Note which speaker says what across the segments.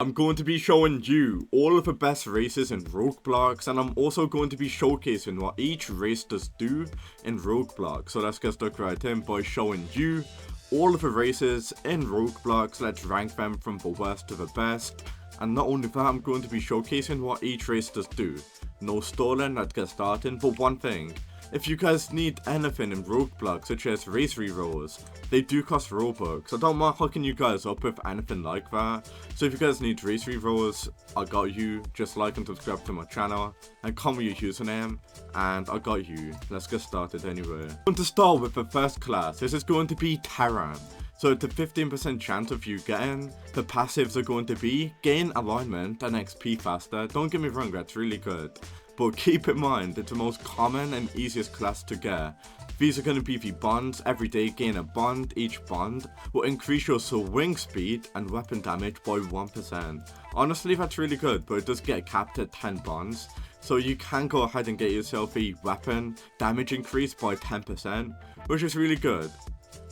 Speaker 1: I'm going to be showing you all of the best races in ROBLOX, and I'm also going to be showcasing what each race does do in ROBLOX. So let's get stuck right in by showing you all of the races in ROBLOX. Let's rank them from the worst to the best. And not only that, I'm going to be showcasing what each race does do. No stalling, let's get started. But one thing, if you guys need anything in ROBLOX, such as race rerolls, they do cost Robux. I don't mind hooking you guys up with anything like that. So if you guys need race rerolls, I got you. Just like and subscribe to my channel and comment your username, and I got you. Let's get started anyway. I'm going to start with the first class. This is going to be Terran. So it's a 15% chance of you getting. The passives are going to be gain alignment and XP faster. Don't get me wrong, that's really good. But keep in mind, it's the most common and easiest class to get. These are going to be the bonds. Every day gain a bond. Each bond will increase your swing speed and weapon damage by 1%. Honestly, that's really good, but it does get capped at 10 bonds. So you can go ahead and get yourself a weapon damage increase by 10%, which is really good.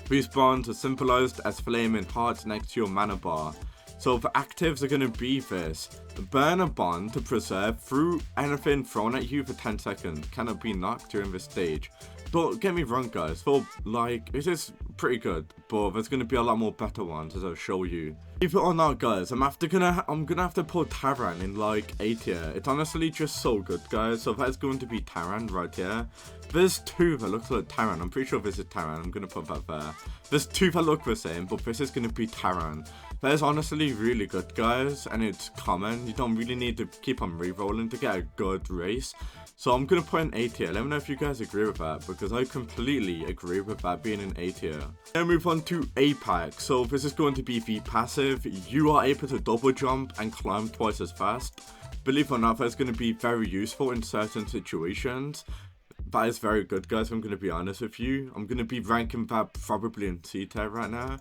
Speaker 1: These bonds are symbolized as flaming hearts next to your mana bar. So the actives are going to be this: burn a bond to preserve through anything thrown at you for 10 seconds. Cannot be knocked during this stage. Don't get me wrong, guys, for like, this is pretty good, but there's going to be a lot more better ones as I'll show you. Believe it or not, guys, I'm gonna have to put Terran in like A tier. It's honestly just so good, guys. So that's going to be Terran right here. There's two that look like Terran. I'm pretty sure this is Terran. I'm gonna put that there. There's two that look the same, but this is gonna be Terran. That is honestly really good, guys, and it's common. You don't really need to keep on re-rolling to get a good race. So I'm going to put in A tier. Let me know if you guys agree with that, because I completely agree with that being in A tier. Then move on to Apex. So this is going to be the passive. You are able to double jump and climb twice as fast. Believe it or not, that's going to be very useful in certain situations. That is very good, guys. I'm going to be honest with you. I'm going to be ranking that probably in C tier right now.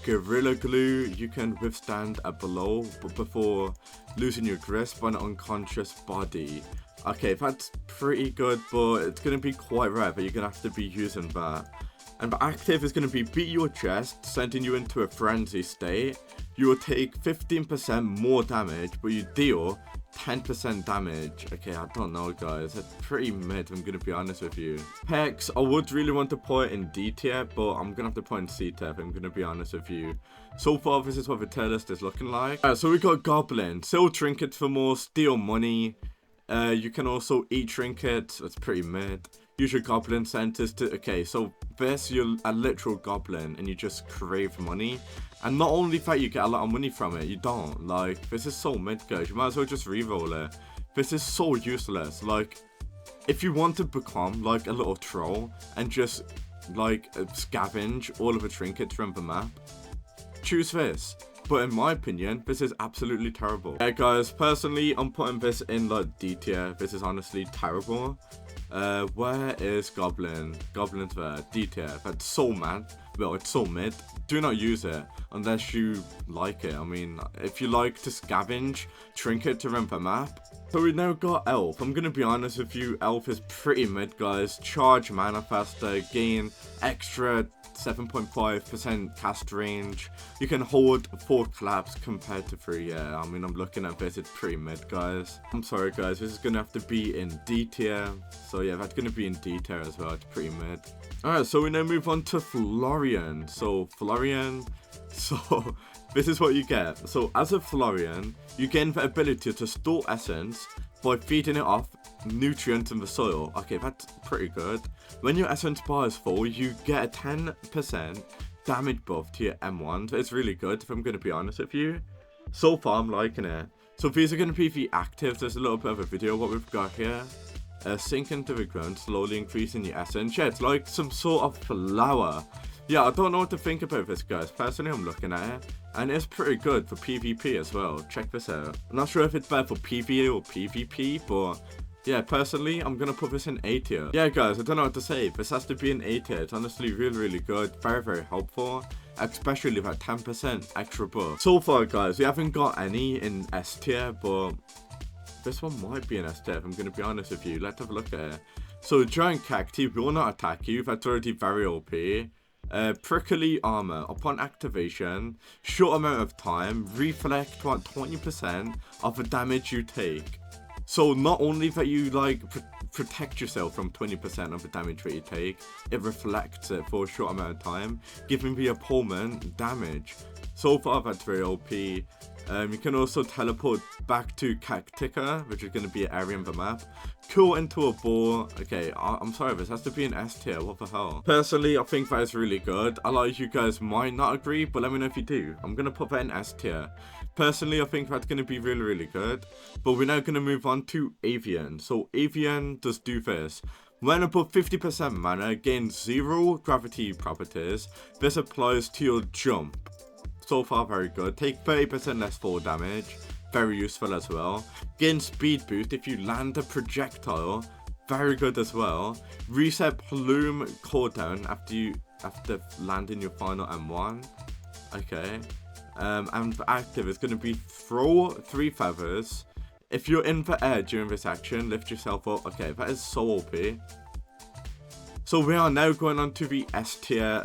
Speaker 1: Gorilla Glue, you can withstand a blow before losing your grasp on an unconscious body. Okay, that's pretty good, but it's going to be quite rare, but you're going to have to be using that. And the active is going to be beat your chest, sending you into a frenzy state. You will take 15% more damage, but you deal 10% damage. Okay, I don't know, guys. That's pretty mid, I'm going to be honest with you. Hex, I would really want to put it in D tier, but I'm going to have to put in C tier, I'm going to be honest with you. So far, this is what the tier list is looking like. So we got Goblin. Sell trinkets for more, steal money. You can also eat trinkets. That's pretty mid. Use your goblin centers to... Okay, so this, you're a literal goblin and you just crave money. And not only that, you get a lot of money from it. You don't. Like, this is so mid, guys. You might as well just reroll it. This is so useless. Like, if you want to become, like, a little troll and just, like, scavenge all of the trinkets from the map, choose this. But in my opinion, this is absolutely terrible. Yeah, guys, personally, I'm putting this in like D tier. This is honestly terrible. Where is Goblin? Goblin's there. D tier. That's so mad. Well, it's so mid. Do not use it unless you like it. I mean, if you like to scavenge trinkets around the map. So we now got Elf. I'm gonna be honest with you, Elf is pretty mid, guys. Charge mana faster, gain extra 7.5% cast range. You can hold 4 claps compared to 3. Yeah, I mean, I'm looking at this, it's pretty mid, guys. I'm sorry, guys, this is gonna have to be in D tier. So yeah, that's gonna be in D tier as well. It's pretty mid. Alright, so we now move on to Florian. So Florian, so this is what you get. So as a Florian, you gain the ability to store essence by feeding it off nutrients in the soil. Okay, that's pretty good. When your essence bar is full, you get a 10% damage buff to your M1. So it's really good, if I'm going to be honest with you. So far, I'm liking it. So these are going to be the actives. There's a little bit of a video what we've got here. Sink into the ground, slowly increasing your essence. Yeah, it's like some sort of flower. Yeah, I don't know what to think about this, guys. Personally, I'm looking at it, and it's pretty good for PvP as well. Check this out. I'm not sure if it's better for PvE or PvP, but yeah, personally, I'm gonna put this in A tier. Yeah, guys, I don't know what to say. This has to be in A tier. It's honestly really, really good. Very, very helpful. Especially that 10% extra buff. So far, guys, we haven't got any in S tier, but this one might be an S tier, if I'm gonna be honest with you. Let's have a look at it. So, giant cacti will not attack you. That's already very OP. Prickly armor. Upon activation, short amount of time, reflect about 20% of the damage you take. So not only that you like protect yourself from 20% of the damage that you take, it reflects it for a short amount of time, giving the opponent damage. So far that's very OP. You can also teleport back to Cactica, which is going to be an area in the map. Cool into a ball. Okay, I'm sorry, this has to be an S tier. What the hell? Personally, I think that is really good. A lot of you guys might not agree, but let me know if you do. I'm going to put that in S tier. Personally, I think that's going to be really, really good. But we're now going to move on to Avian. So Avian does do this. When above 50% mana, gain 0 gravity properties. This applies to your jump. So far very good. Take 30% less fall damage, very useful as well. Gain speed boost if you land a projectile, very good as well. Reset plume cooldown after landing your final M1. Okay. And the active is going to be throw 3 feathers. If you're in the air during this action, lift yourself up. Okay, that is so OP. So we are now going on to the S tier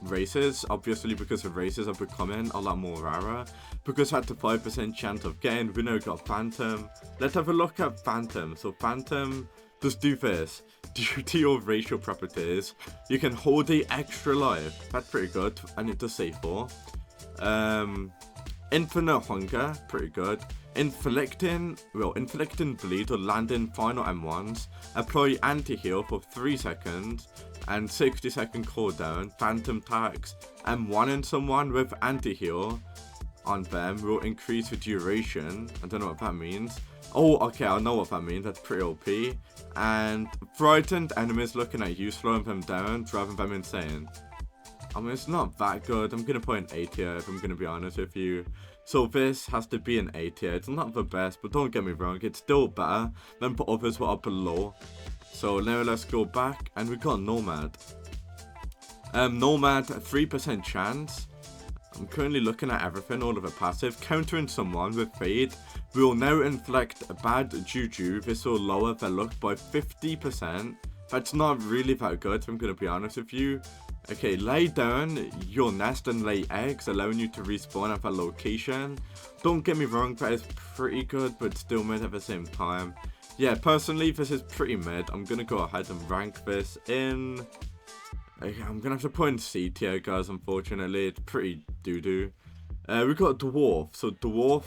Speaker 1: races, obviously, because the races are becoming a lot more rarer. Because I had the 5% chance of getting, we now got Phantom. Let's have a look at Phantom. So Phantom does do this. Due to your racial properties, you can hold the extra life. That's pretty good, and it does save 4. Infinite hunger, pretty good. Inflicting bleed or landing final M1s. Apply anti-heal for 3 seconds. And 60-second cooldown. Phantom tax M1 someone with anti-heal on them will increase the duration. I don't know what that means. Oh, okay, I know what that means. That's pretty OP. And frightened enemies looking at you, slowing them down, driving them insane. I mean, it's not that good. I'm going to put an A tier if I'm going to be honest with you. So this has to be an A tier. It's not the best, but don't get me wrong. It's still better than the others that are below. So now let's go back, and we got Nomad. Nomad, 3% chance. I'm currently looking at everything, all of it passive. Countering someone with Fade. We will now inflict a bad juju. This will lower their luck by 50%. That's not really that good, if I'm going to be honest with you. Okay, lay down your nest and lay eggs, allowing you to respawn at that location. Don't get me wrong, that is pretty good, but still mid at the same time. Yeah, personally, this is pretty mid. I'm going to go ahead and rank this in... Okay, I'm going to have to put in C tier, guys, unfortunately. It's pretty doo-doo. We got Dwarf. So Dwarf,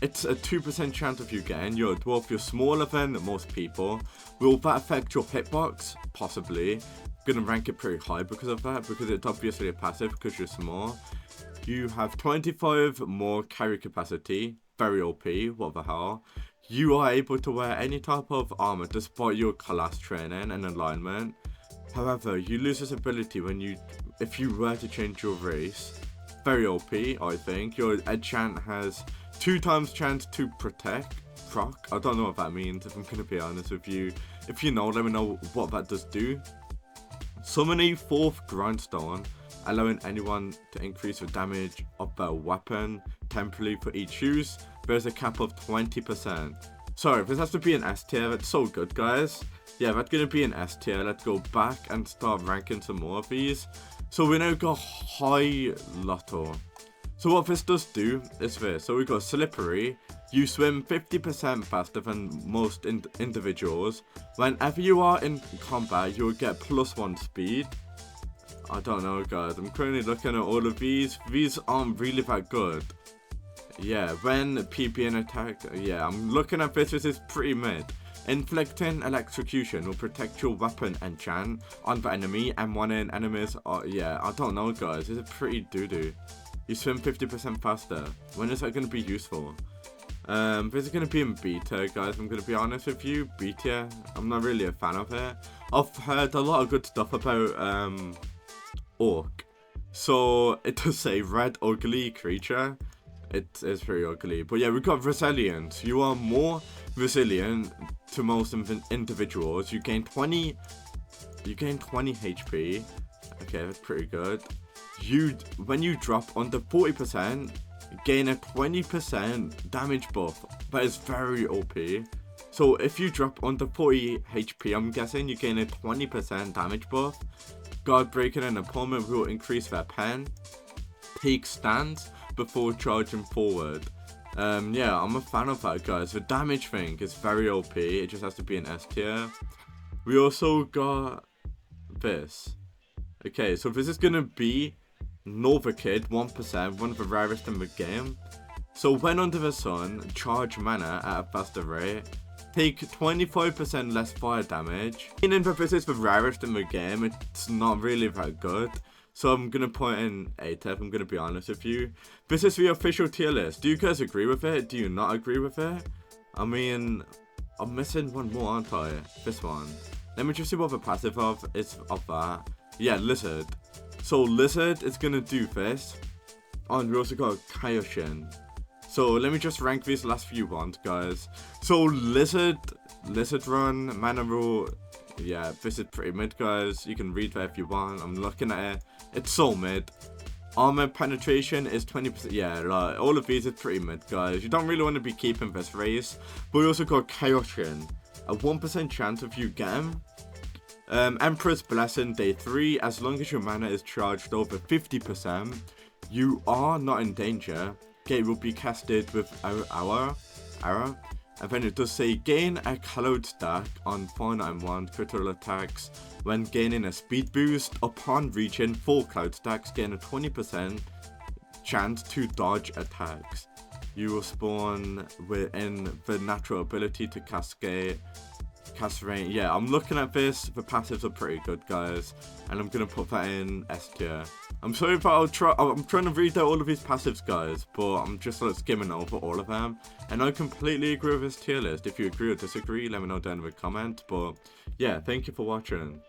Speaker 1: it's a 2% chance of you getting. You're a Dwarf, you're smaller than most people. Will that affect your hitbox? Possibly. I'm going to rank it pretty high because of that, because it's obviously a passive because you're small. You have 25 more carry capacity. Very OP, what the hell. You are able to wear any type of armor despite your class training and alignment. However, you lose this ability if you were to change your race. Very OP, I think. Your enchant has 2 times chance to proc. I don't know what that means, if I'm going to be honest with you. If you know, let me know what that does do. Summoning 4th grindstone, allowing anyone to increase the damage of their weapon temporarily for each use. There's a cap of 20%. Sorry, this has to be an S tier. That's so good, guys. Yeah, that's going to be an S tier. Let's go back and start ranking some more of these. So we now got Highlot. So what this does do is this. So we got Slippery. You swim 50% faster than most individuals. Whenever you are in combat, you'll get +1 speed. I don't know, guys. I'm currently looking at all of these. These aren't really that good. Yeah, when PP in attack, yeah, I'm looking at this is pretty mid. Inflicting electrocution will protect your weapon enchant on the enemy, and one in enemies are, yeah, I don't know, guys, this is pretty doo-doo. You swim 50% faster. When is that going to be useful? This is going to be in beta, guys, I'm going to be honest with you. Beta, I'm not really a fan of it. I've heard a lot of good stuff about Orc. So it does say red ugly creature. It is pretty ugly. But yeah, we've got resilience. You are more resilient to most individuals. You gain 20 HP. Okay, that's pretty good. When you drop under 40%, gain a 20% damage buff. That is very OP. So if you drop under 40 HP, I'm guessing you gain a 20% damage buff. Guard breaking an opponent will increase their pen. Take stance before charging forward. Yeah, I'm a fan of that, guys. The damage thing is very OP. It just has to be an S tier. We also got this. Okay, so this is gonna be Nova Kid 1%, one of the rarest in the game. So when under the sun, charge mana at a faster rate. Take 25% less fire damage. Meaning that this is the rarest in the game, it's not really that good. So I'm gonna put in A-Tep, I'm gonna be honest with you. This is the official tier list. Do you guys agree with it? Do you not agree with it? I mean, I'm missing one more, aren't I? This one. Let me just see what the passive is of that. Yeah, Lizard. So Lizard is gonna do this. Oh, and we also got Kaioshin. So let me just rank these last few ones, guys. So Lizard Run, Mana Rule. Yeah, this is pretty mid, guys. You can read that if you want. I'm looking at it. It's so mid. Armor penetration is 20%. Yeah, like, all of these are pretty mid, guys. You don't really want to be keeping this race. But we also got Kaioshin. A 1% chance of you get him. Emperor's Blessing Day 3. As long as your mana is charged over 50%, you are not in danger. Gate will be casted with our arrow. And then it does say gain a cloud stack on 491 critical attacks when gaining a speed boost. Upon reaching 4 cloud stacks, gain a 20% chance to dodge attacks. You will spawn within the natural ability to cast rain. Yeah, I'm looking at this. The passives are pretty good, guys, and I'm gonna put that in S tier. I'm sorry if I'm trying to read out all of these passives, guys, but I'm just like skimming over all of them, and I completely agree with this tier list. If you agree or disagree, let me know down in the comment. But yeah, thank you for watching.